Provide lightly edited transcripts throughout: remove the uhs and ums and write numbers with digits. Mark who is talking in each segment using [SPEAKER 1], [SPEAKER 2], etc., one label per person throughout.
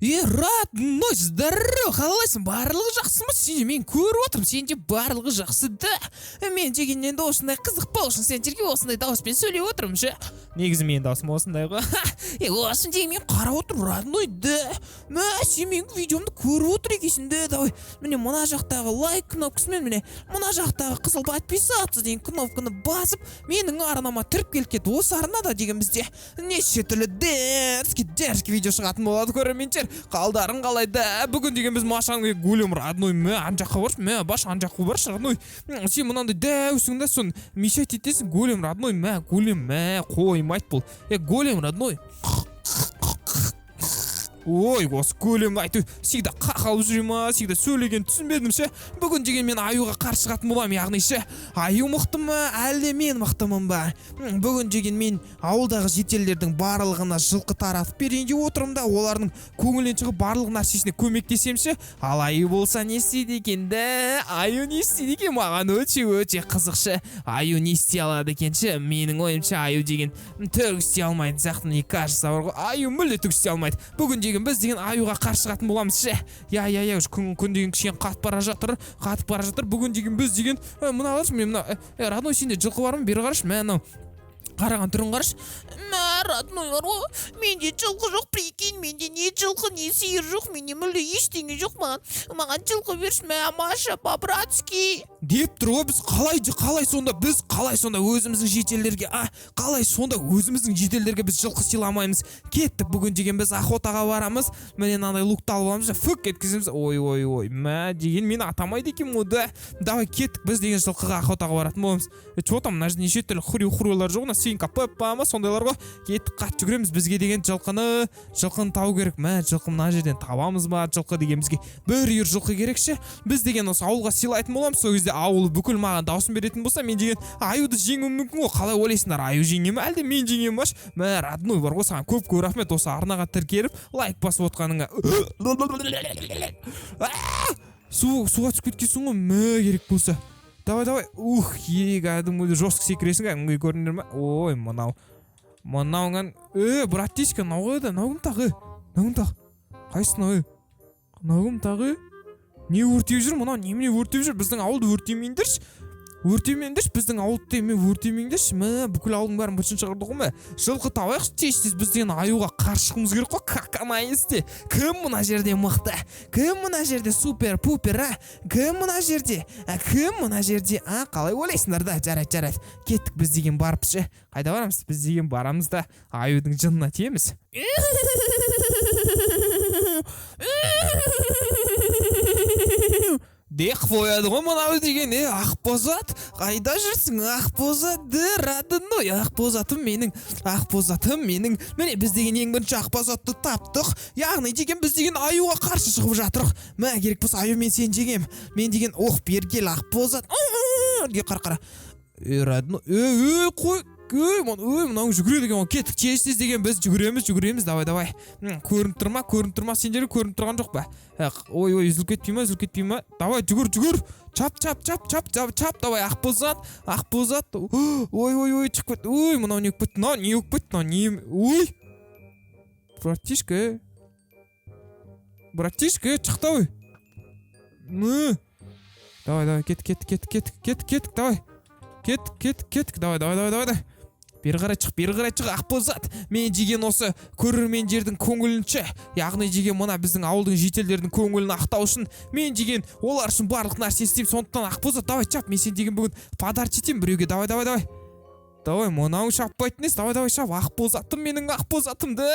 [SPEAKER 1] Родной, здорово, қалайсың? Барлығы жақсы ма? Сені мен көріп отырмын, сенде барлығы жақсы да. Мен дегеннен де осындай қызық болу үшін сендерге осындай дауыспен сөйлеп отырмын ше. Негізі менің даусым осындай ғой. Осыны деген мен қарап отырмын, родной да. Мә, сен менің видеомды көріп отыр екенсің да. Давай, міне мына жақтағы лайк кнопкасымен, міне мына жақтағы қызыл подписаться деген кнопканы басып, менің арнама кіріп келіп кет. Осы арнада деген бізде неше түрлі дерзкий видео шығатын болады, көрермендер. Қалдарың қалайда? Бүгін деген біз Машаның гулем, родной. Мә, ан жаққа баршы, мә, баш ан жаққа баршы, родной. Сен мынандай дәусің да сон мешать етесің, гулем, родной. Мә, гулем, мә, қоймайды бұл. Гулем, родной. Ой, осы гулем айту всегда қақалып жүре ма, всегда сөйлеген түсінбедім ше. Бүгін деген мен аюға қарсы шығатын боламын, яғни ше. Аю мықты ма, әлде мен мықтымын ба? Бүгін деген мен ауылдағы жетелердің барлығына жылқы таратып берейін деп отырмын да, олардың көңілінен шығып барлық нәрсесіне көмектесем ше. Ал аю болса не істейді екен да? Аю не істейді екен? Маған өте қызық ше. Аю не істей алады екен ше? Менің ойымша аю деген түк істей алмайтын сияқты, не кажется бар ғой. Аю мүлде түк істей алмайды. Бүгін деген біз деген аюға қарсы шығатын боламыз ше. Күн деген кішкене қатып бара жатыр. Бүгін деген біз деген мына қарашы, мен мына родной, сенде жылқы бар ма? Бері қарашы, мә анау қараған түрін қарашы. Мә, родной бар ғой, менде жылқы жоқ, прикинь, менде не жылқы, не сиыр жоқ, менде мүлде ештеңе жоқ. Маған жылқы берші, мә, Маша, по-братски деп тұр ғой. Біз қалай сонда өзіміздің жетелерге, қалай сонда өзіміздің жетелерге біз жылқы сыйламаймыз? Кеттік, бүгін деген біз охотаға барамыз. Міне мынандай лукты алып аламыз, фук еткіземіз. Ой, мә, деген мені атамайды екен мода. Давай кеттік, біз деген жылқыға охотаға баратын боламыз. Че там, мына жерде неше түрлі хурю-хурюлар жоқ, свинка Пеппа ма, сондайлар ғой. Кеттік, қатты жүгіреміз. Бізге деген жылқыны табу керек. Мә, жылқы мына жерден табамыз ба? Жылқы деген бізге бір үйір жылқы керек ше. Біз деген осы ауылға сыйлайтын боламыз. Сол кезде ауыл бүкіл маған даусын беретін болса, мен деген аюды жеңуім мүмкін ғой. Қалай ойлайсыңдар, аю жеңе ма, әлде мен жеңем ба? Мә, родной бар ғой, саған көп рахмет осы арнаға тіркеліп лайк басып отқаныңа. Суға түсіп кеткенсің ғой, мә, керек болса. Давай, кәдімгі жостық секіресің, кәдімгі көріндер ма? Ой, мынауған, братишка, науғым тағы. Қайсың науғым тағы? Не өртеп жүр, мынау немене өртеп жүр? Біздің ауылды өртемейіндерші, біздің ауылды өртемейіндерші. Мә, бүкіл ауылдың бәрін бұршын шығарды ғой мә. Жылқы табайықшы, тез біз деген аюға қарсы шығымыз керек қой. Какамайсты. Кім мына жерде мықты? Кім мына жерде супер-пупер, Кім мына жерде? Қалай ойлайсыңдар да? Жарайды. Кеттік, біз деген барып ше. Қайда барамыз? Біз деген барамыз да аюдың жынына тиеміз. Дек қояды ғой мынау деген, ақбозат, қайда жүрсің ақбозат, родной, ақбозатым менің, міне біз деген ең бірінші ақбозатты таптық, яғни деген біз деген аюға қарсы шығып жатырық. Мә, керек болса аю мен сен жеңем, мен деген бергел ақбозат, қара, родной, қой, мынау жүгіреді екен, кеттік, тез деген біз жүгіреміз, давай. Көрініп тұрма, сендері көрініп тұрған жоқ ба? Ой, үзіліп кетпей ма? Давай, жүгір, чап, давай, ақбозат, ой, шығып кет, мынау не өкіп кетті, ой, братишка, шықты, ой, давай, кеттік, давай, кеттік, давай. Бері қарай шық, ақбозат. Мен деген осы көрермендердің көңілінше, яғни деген мына біздің ауылдың жетелердің көңілін ақтау үшін, мен деген олар үшін барлық нәрсе істеймін. Сондықтан ақбозат, давай чап, мен сен деген бүгін подарок етемін біреуге. Давай, мынау шаппайтын ес, давай шап, ақбозатым, менің ақбозатымды.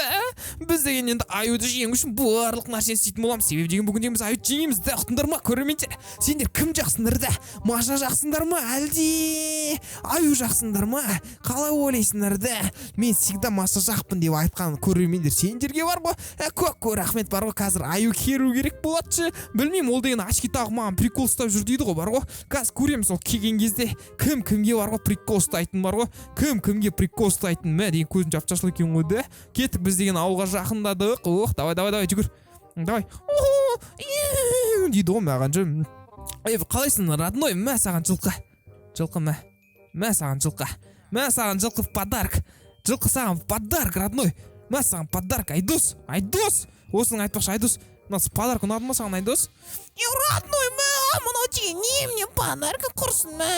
[SPEAKER 1] Біз деген енді аюды жеңу үшін барлық нәрсені істейтін боламыз. Себебі деген бүгін біз аюды жеңеміз да, ұқтыңдар ма, көрермендер? Сендер кім жақсыңдар да? Маша жақсыңдар ма, әлде аю жақсыңдар ма? Қалай ойлайсыңдар да? Мен всегда Маша жақпын деп айтқан көрермендер сендерге бар ғой. Көп рахмет бар ғой, қазір аю керу керек болатшы. Білмеймін, ол деген ашки тағы маған прикол ұстап жүр дейді ғой, бар ғой. Қазір көреміз ол келген кезде кімге бар ғой прикол ұстайтын бар ғой. Кімге прикол ұстайтын, мә деген көзім жап-жасыл екен ғой да. Кеттік, біз деген ауылға жақындадық. Давай, жүгір. Давай. Дейді ғой маған жүр. Қалайсың, родной? Мә саған жылқы, мә саған жылқы в подарок. Жылқы саған в подарок, родной. Мә саған подарок, Айдос. осының айтпақшы Айдос, мына подарка ұнады ма саған Айдос?
[SPEAKER 2] Родной, мынау деген не мне подарка құрсын мә.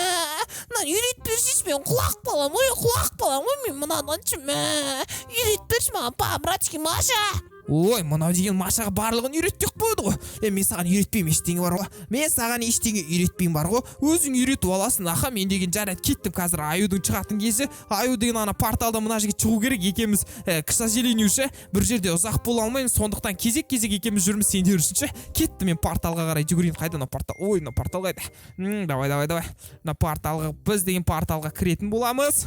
[SPEAKER 2] Мынаны үйретпесіз мен құлақ балам ғой мен мынаны үйретпеші маған по-братски Маша.
[SPEAKER 1] Ой, мынау деген Машаға барлығын үйретпек болды ғой. Мен саған үйретпеймін ештеңе бар ғой. Мен саған ештеңе үйретпеймін бар ғой. Өзің үйретіп аласың. Аха, мен деген жарайды кеттім қазір. Аюдың шығатын кезі. Аю деген ана порталдан мына жерге шығу керек. Екеуміз к сожалению ше бір жерде ұзақ бола алмаймыз. Сондықтан кезек-кезек екеуміз жүрміз сендер үшін ше. Кеттім мен порталға қарай жүгірейін. Қайда мына портал? Ой, мына портал қайда? Давай. Мына порталға біз деген порталға кіретін боламыз.